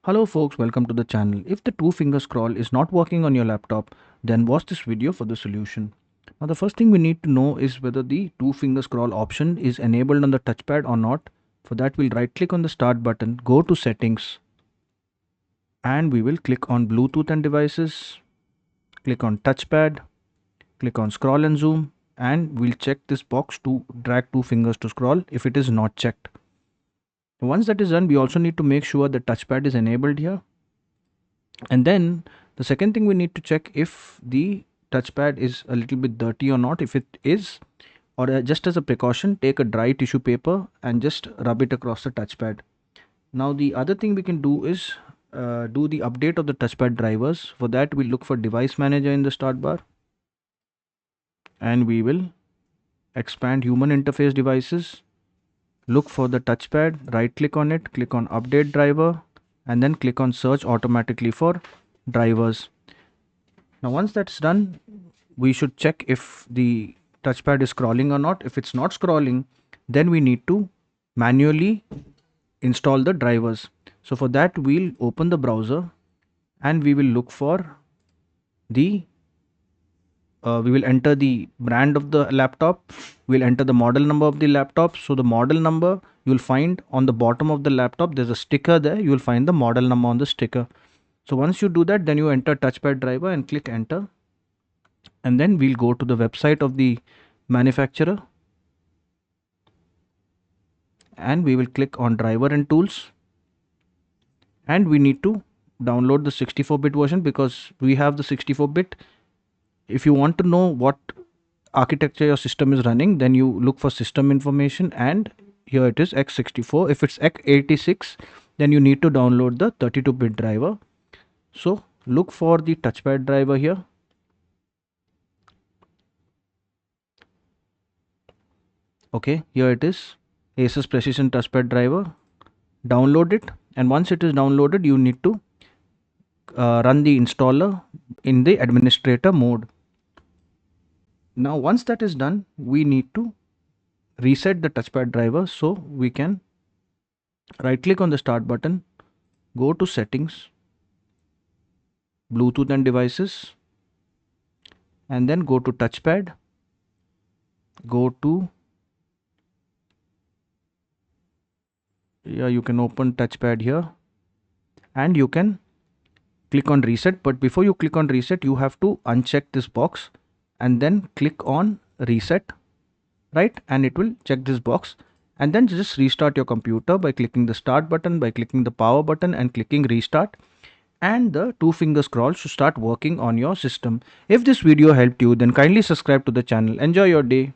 Hello folks, welcome to the channel. If the two finger scroll is not working on your laptop, then watch this video for the solution. Now the first thing we need to know is whether the two finger scroll option is enabled on the touchpad or not. For that we'll right click on the start button, go to settings, and we will click on Bluetooth and devices, click on touchpad, click on scroll and zoom, and we'll check this box to drag two fingers to scroll if it is not checked. Once that is done, we also need to make sure the touchpad is enabled here. And then the second thing we need to check if the touchpad is a little bit dirty or not. If it is, or just as a precaution, take a dry tissue paper and just rub it across the touchpad. Now the other thing we can do is do the update of the touchpad drivers. For that we look for device manager in the start bar, and we will expand human interface devices, look for the touchpad, right click on it, click on update driver, and then click on search automatically for drivers. Now once that's done, we should check if the touchpad is scrolling or not. If it's not scrolling, then we need to manually install the drivers. So for that we'll open the browser and we will look for the we will enter the brand of the laptop, we'll enter the model number of the laptop. So the model number you'll find on the bottom of the laptop, there's a sticker there, you will find the model number on the sticker. So once you do that, then you enter touchpad driver and click enter, and then we'll go to the website of the manufacturer and we will click on driver and tools, and we need to download the 64-bit version because we have the 64-bit. If you want to know what architecture your system is running, then you look for system information, and here it is x64. If it's x86, then you need to download the 32-bit driver. So look for the touchpad driver here. Okay, here it is, Asus Precision touchpad driver. Download it, and once it is downloaded, you need to run the installer in the administrator mode. Now once that is done, we need to reset the touchpad driver. So we can right click on the start button, go to settings, Bluetooth and devices, and then go to touchpad, go to, you can open touchpad here, and you can click on reset. But before you click on reset, you have to uncheck this box and then click on reset, right? And it will check this box, and then just restart your computer by clicking the start button, by clicking the power button and clicking restart, and the two finger scroll should start working on your system. If this video helped you, then kindly subscribe to the channel. Enjoy your day.